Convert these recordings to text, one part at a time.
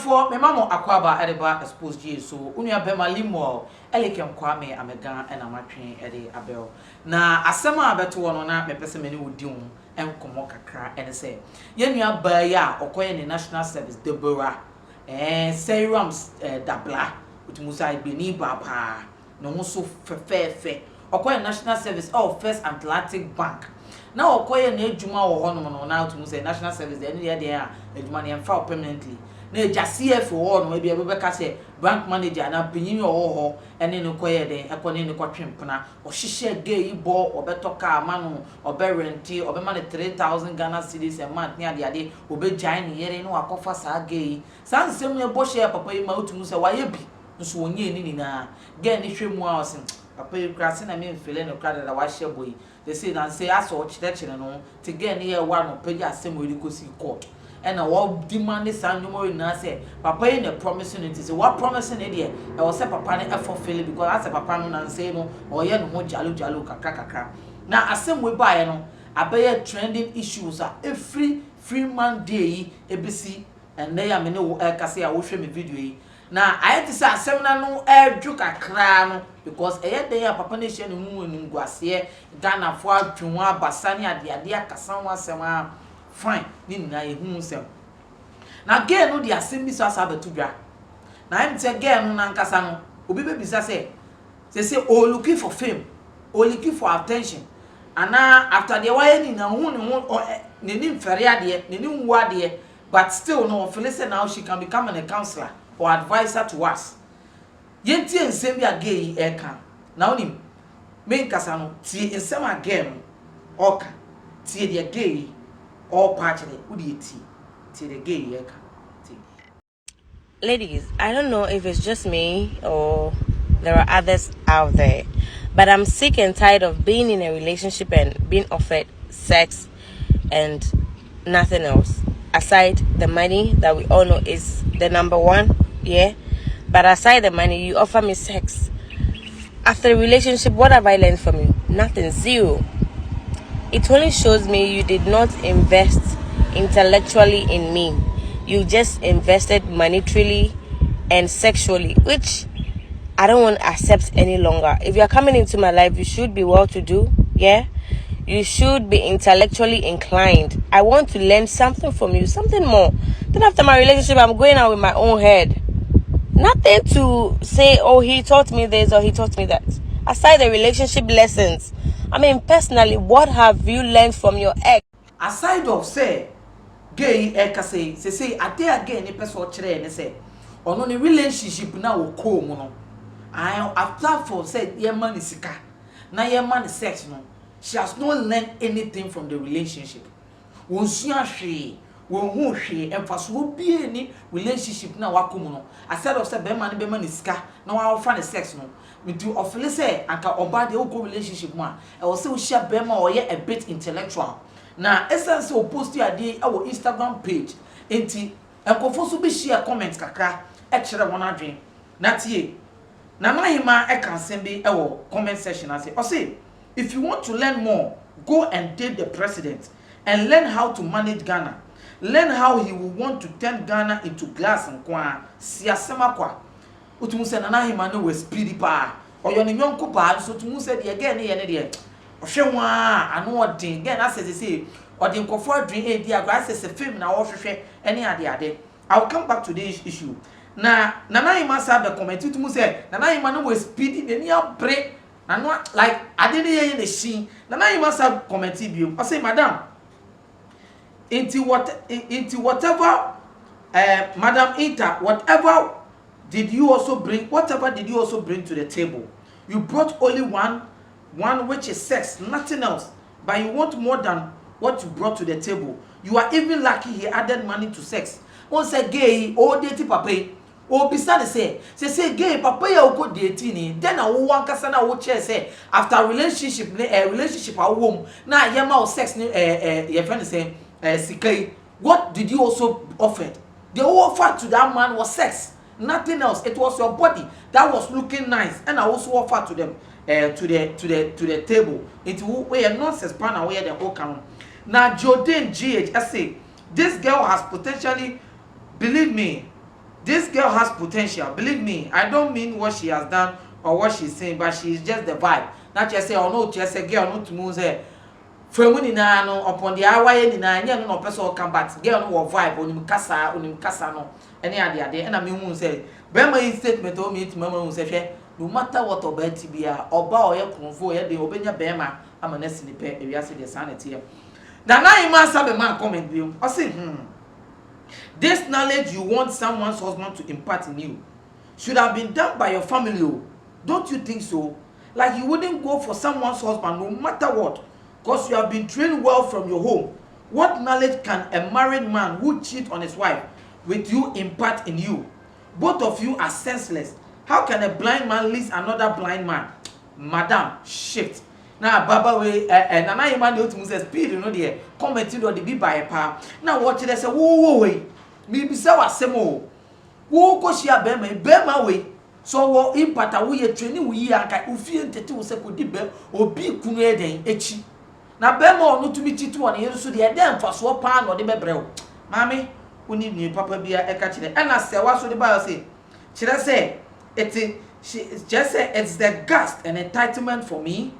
for me mama akwaba edeba Xposed ye so unia bema limo elikem kwame amega na matwen ede abel na asema abeto wono na mepese me ne wodi hu enkomo kakra ene se ye nua ba ya okoye ne national service Deborah Serums dabla utumusa ibeni baba no muso fefefe okoye national service of First Atlantic Bank na okoye na adwuma wo hono no na utumusa national service ene de ya adwuma ne emfa permanently na ejase for no e bia beka se bank manager na pinyin wo ho ene ne koye de ekone ne kwatwempena o hihye gay bo obetoka amanu oberenti obema ne 3000 Ghana cedis a month ne ade obegyan ne yere ne wakofa sa gay sansem ne bo hye papa yi ma utumu se waye bi nso wonye ni na gay ne hwemu a osin papa yi krase na me mfele ne krada da wa hye boy they say na say aso chire no te gay ne ye wa no pagi asem we kosi court and what demand is annual na say papa in the promising it is what promising it I was say papa ne fulfill because as a papa no na say no or ye no jalo kakra na asem we buy no abeye trending issues are every free man day ebisi and they am me no kase a wo hwe me video yi na I say asem na no edwu kakra no because dey papa ne hye no mu nguase Ghana fo adwun abasane ade akasan wasem a fine ni na ye hu nsem na girl no dia asem bi so asa betudwa na em te girl no na nkasa no obi be bisa say looking for fame or looking for attention and after the why ni na hu ne ni mfere ade ne ni wu ade but still no feel say now she can become a counselor or advisor to us yenti ensem bi a girl yi eka na onim me nkasa no tie ensem a girl no oka tie de girl yi all partially till the gay year. Ladies, I don't know if it's just me or there are others out there, but I'm sick and tired of being in a relationship and being offered sex and nothing else aside the money that we all know is the number one, yeah. But aside the money, you offer me sex. After the relationship, what have I learned from you? Nothing, zero. It only shows me you did not invest intellectually in me. You just invested monetarily and sexually, which I don't want to accept any longer. If you're coming into my life, you should be well-to-do, yeah? You should be intellectually inclined. I want to learn something from you, something more. Then after my relationship, I'm going out with my own head. Nothing to say, oh, he taught me this or he taught me that. Aside the relationship lessons, I mean, personally, what have you learned from your ex? Aside of say, gay eka say, ade again ni person kire ne say, ono ni relationship na wo ko mu no. I after for say ye man sika, na ye man sex no. She has not learned anything from the relationship. Won sua hwe, won hu hwe, emfaso obi ni relationship na wa ko mu no. Aside of say be man be man sika, na wa offer the sex no. Me do ofle say anka oba de go relationship mu a e wo say wo share be ma wo ye a bit intellectual na essence o post ya de our Instagram page enti enkofo so be share comment kakra e kire won adwen na tie na mahima e kan sem bi e wo comment section ase o say if you want to learn more go and date the president and learn how to manage Ghana, learn how he will want to turn Ghana into glass and kwa siasema kwa utumu se na mahima no we speedy pa oyo ne nyonko pa so tumu se de again ye ne de ohwewa ano odin again say odin kofo adwen e di agwa se film na wo hwehwe ene ade I will come back to this issue na mahima sa be comment tumu se na mahima no we speedy ne ni abre na no like ade ne ye ne shin na mahima sa comment bi o say madam into whatever madam Inter whatever did you also bring to the table? You brought only one which is sex, nothing else. But you want more than what you brought to the table. You are even lucky he added money to sex. Once a gay, oh date papa, oh beside say gay papa ya go dating then I want kasana wo chair say after relationship a home na yema sex your friend say sikai. What did you also offer? The offer to that man was sex. Nothing else. It was your body that was looking nice, and I also offered to them to the table. It we are nonsense partner where the whole come. Now Jordan GH, I say this girl has potentially, believe me, This girl has potential. Believe me, I don't mean what she has done or what she's saying, but she's just the vibe. Not just say, oh no, just a girl, no to move her. From no upon the hour in no person come back. Girl no vibe, unim casa no. Any idea, and I mean, who say, Bema statement told me to Mamma who say, no matter what or bed to be or bow your convoy, the Obenya Bema, I'm a nest in the pair, if you see the sanity. Now, I must have a man comment view. I say, this knowledge you want someone's husband to impart in you should have been done by your family. Don't you think so? Like you wouldn't go for someone's husband no matter what, because you have been trained well from your home. What knowledge can a married man who cheats on his wife with you impart in you? Both of you are senseless. How can a blind man lead another blind man? Madam, shift. Now, Baba, and I man to say speed, you know, the commenting on the be by a power. Now, watch it. I say, whoa, way. Maybe so a semo. Who go she a bema way. So, what impact are we training we are? Who feel that you say could be or be kuneden echi. Now, bema no to be cheated on here, so they are then for swap pan or the bebrel. Mammy, who need me, Papa be a catch it. And I say, what's the Bible say? Should I say, she just say it's the gust and entitlement for me?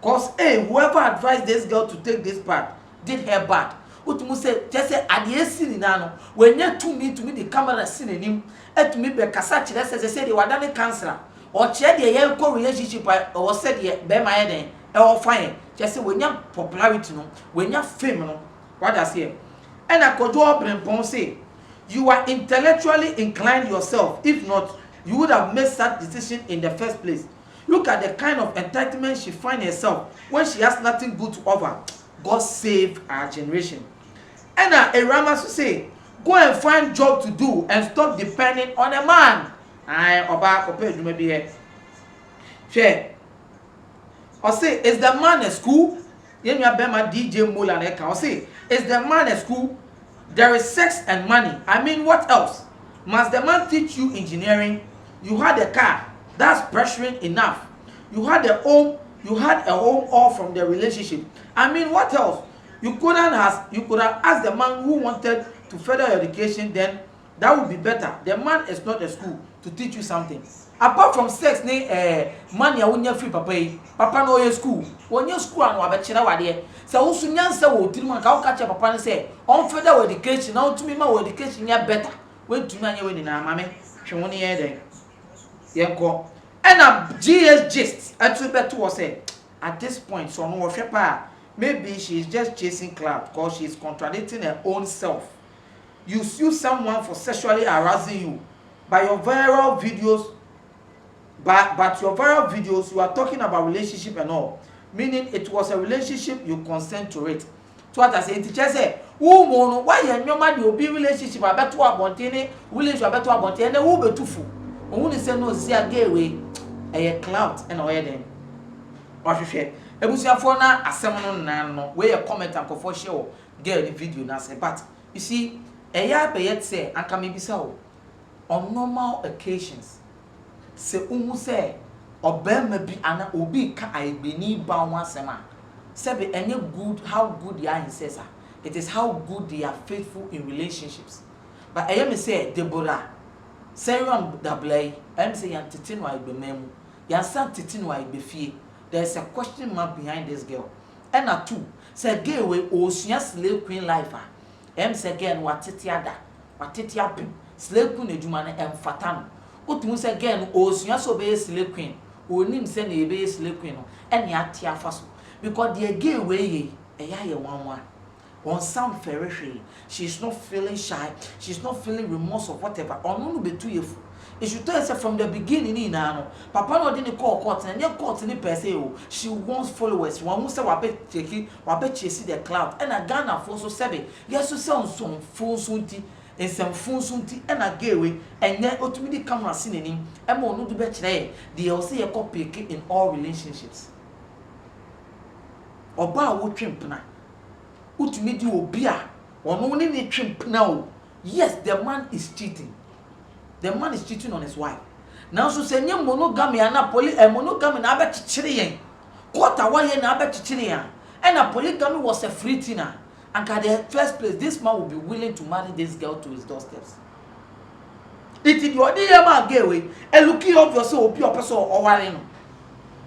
Cause whoever advised this girl to take this path did her bad. Utumu say just say adie sini na no when you to me the camera sini nim to me be kasa kire say they were done cancer or che the yen ko relationship or said the be my den e o fine just say when you popularity no when you fame no what I say and akojo obrempon say you are intellectually inclined yourself. If not, you would have made such decision in the first place. Look at the kind of entitlement she finds herself when she has nothing good to offer. God save our generation. And a Ramas say, go and find job to do and stop depending on a man. I oba ope you may be here. Share. Or say, is the man at school? You know Bema DJ Mula Neka. Or say, is the man at school? There is sex and money. I mean, what else? Must the man teach you engineering? You had a car. That's pressuring enough. You had a home all from the relationship. I mean, what else? You could have asked the man who wanted to further your education, then that would be better. The man is not a school to teach you something. Apart from sex, money when you free papa no your school. When your school and wabachira wade. So also nyansa wo tiri man ka catch papa and say, on further education, now to me my education ya better. When to me when na mame, hwe woni ye den. Yenko. And a GS gist attribute was say at this point so no pa maybe she's just chasing clout because she's contradicting her own self. You sue someone for sexually harassing you by your viral videos, but your viral videos you are talking about relationship and all, meaning it was a relationship you consent to it. So what I say teacher say who mono why you nyoma dey obi relationship abeto abontene relationship abeto abontene who betufu who say no see a gay way a clout and oil them. Ohwehwe ebusuafo na asem no nan no we comment and for share girl the video na say but you see eya be yet say anka me bisa o on normal occasions say umu say obema bi ana obi ka aibeni ba ho asem a say be any good how good they are in sex. It is how good they are faithful in relationships. But I am say Deborah Serum Dablay, I'm saying Titin wa be memu. Yan san Titin wa be fie. There's a question mark behind this girl. And a two, say gay way osuya slave queen life. Em say again what titiada, what titiapim, slave queen ejuma na emfata no. Otumu say again osuya so be slave queen. Onim say na be slave queen no. En ya tia faso. Because the gay way eya ye wanwa. On some ferry, she's not feeling shy, she's not feeling remorse or whatever. On no be too yefu. It should tell us from the beginning in no. Papa no didn't call court and your court in per se. She wants followers. One who say wabet cheki, wabet chase the cloud. And a Ghana for so seven. Yes, so sound some full sunti and some full sunti and a gay way. And then ultimately camera seen him. And more no do bet today. They all say a copy in all relationships. Oba wo twempna. Utumidi obia ono ne ne twempna o. Yes, the man is cheating. The man is cheating on his wife. Now so say nye monogamy na monogamy na abechichire yen. Quarter one yen na abechichire yan. And a polygamy was a free thing. And at the first place this man will be willing to marry this girl to his doorsteps. It is your dear man gay and looking up your soul, pure person or warning.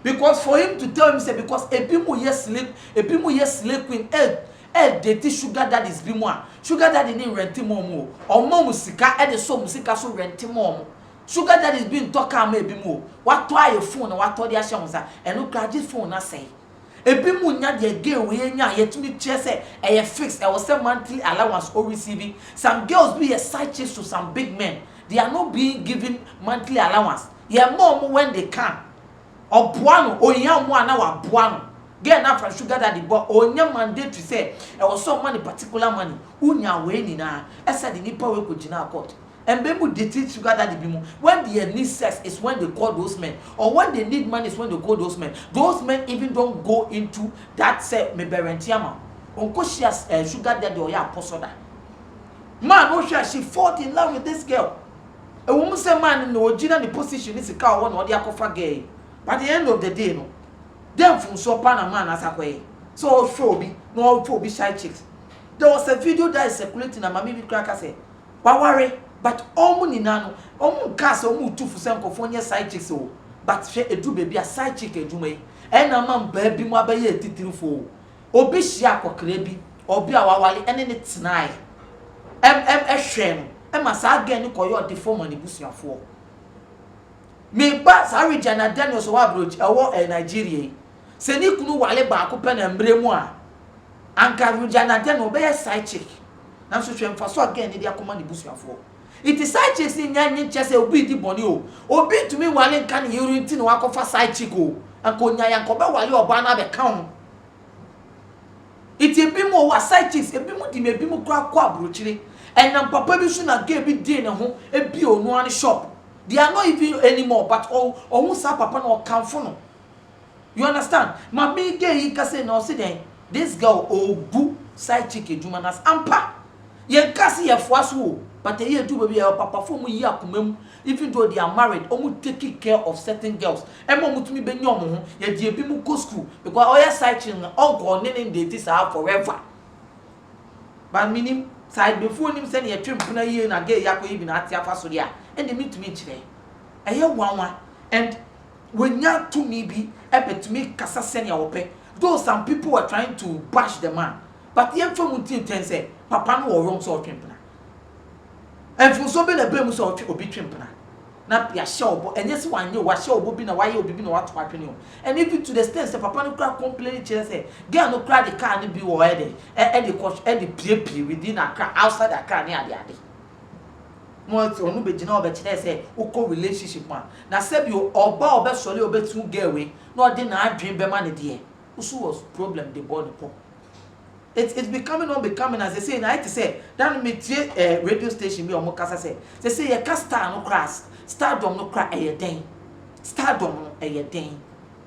Because for him to tell him, say, because a bimu yes sleep, a bimu yes sleep queen, date sugar that is bimwa. Sugar daddy didn't rent him more. Or more musica, the so musica so rent him more. Sugar that is being talked maybe more. What try your phone or what told your sons and look at this phone, I say. A bimu nya de girl we nya yet me chese a fix I was some monthly allowance or receiving. Some girls be a side chicks to some big men. They are not being given monthly allowance. Yeah, more when they can. Or buano or young one hour buano. Get enough from sugar daddy, but or young mandate to say I was some money particular money. Unya way na. I said the nipper work with Jina court. And people they teach sugar daddy bimu. When they need sex is when they call those men, or when they need money is when they call those men. Those men even don't go into that say me berentiama. Uncle she has sugar daddy or ya apostle. Man, no sure she fought in love with this girl. A woman say man in the original position is a cow one or the akofa gay. But at the end of the day, no. Them from so pan a man as a way. So phobi, no phobi shy chicks. There was a video that is circulating and my baby cracker say, "But worry." But all money nano, all cast or move to for some California side chicks. So, but she a do baby a side chick a do me, and a man baby my baby a title for. Or be sharp or crabby, or be our wally, and in it's nigh. A shame, and must again call your deform money bush for. Me bats Harry Jana Daniels or Abroach, a war in Nigeria. Senikunu wale back open and bremoire. Anka Rujana Den obey a side chick. Now so for so again, they are commanding bush for. It is side chicks in Yan Chess obi di bonio. Obi to me while can you routine walk off a side chico and Konya Yankoba while you are banner the count. It a bit more side chicks, a bit more may be more crab bruchily, and then Papa Bishuna gave it dinner home a bio no one shop. They are not even anymore, but all who's up upon or come for. You understand? My big gay can say no sit this girl oh boo side chicken jumanas ampa. Ye kasi ye fwasu. But a year do baby or papa for me yakumem, even though they are married, almost taking care of certain girls. And mom to me be young, yet ye be go school because all your side children uncle name they this are forever. But meaning side before him sending a trim in a year and a gay yako even at Yafasodia, and they meet to me today. I hear one, and when you to me be able to make Casa Senia open, though some people are trying to bash the man, but the infant will say, Papa no wrong sort of and for so be the blame so obi twimpna na ya show and yes one you was show obi na why obi no what happen and even to the extent say papa no cry complain chere say girl no cry the car no be wo e the coach e the pie within a car outside the car near the ade mo ti onu be gina obe chere say uko relationship man na say bi oba obe sole obe tu girl we no dey na adwen be man dey usu was problem the body pop. It's becoming unbecoming as they say. And I to say that me radio station me or mokasa say. They say you can't star no crass. Stardom no cry a day. Stardom no a day.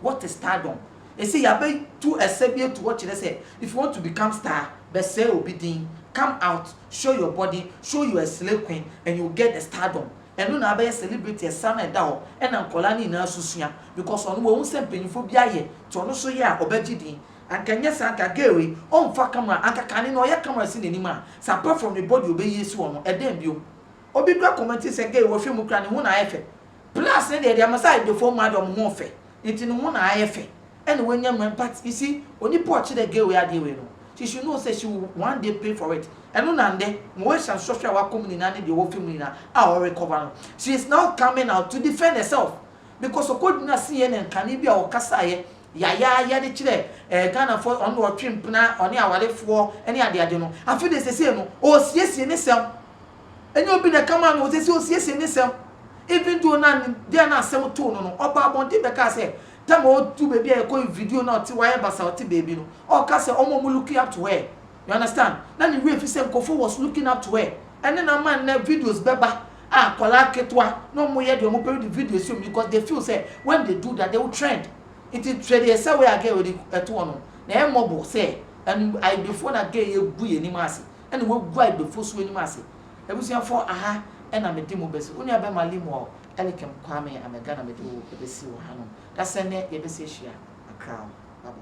What is stardom? They say you be too acceptable to watch it. They say if you want to become star, but say obedient, come out, show your body, show you a slave queen, and you get the stardom. And no na be celebrity a son and down and ankolani na susia because on we won say penifo bia ye to no so ye a obegidi. And can yes, Anka Gary, on for camera, Anka Canin or your camera seen anymore. So apart from the body, obey yes, one, a damn you. Obigra commented say gay or film cranny one I effect. Plus, they are maside before Madame Morphe. It's in one I effect. And when young man parts, you see, only portrait the girl we are doing. She should know, say she will one day pay for it. And no nande, more some social work coming in the whole family our recover. She is now coming out to defend herself because of could not see any Canibia or Casaye. Ya de chire Ghana for on or trim na oni awale for any ade ade no afi de sese no o siesie ne sem eni obi na kama no sese o siesie ne sem even though na dia na asem to no oba bonti be ka say time o tu baby e ko video na ti wire basa o ti baby no o ka say omo mu looking up to her, you understand na ni we fi say Nkofo was looking up to her and then na man na videos beba kola ketwa no mo ye de mo pay the videos because they feel say when they do that they will trend. It is trade say we are get with at one. Na mobile say and I before that get you bu any massy and we go before so any massy. E bu say for aha and am demo best. Oni aba malimo elikem kwame am Ghana me do e be si wo hanom. That send e be say share a crown. Baba.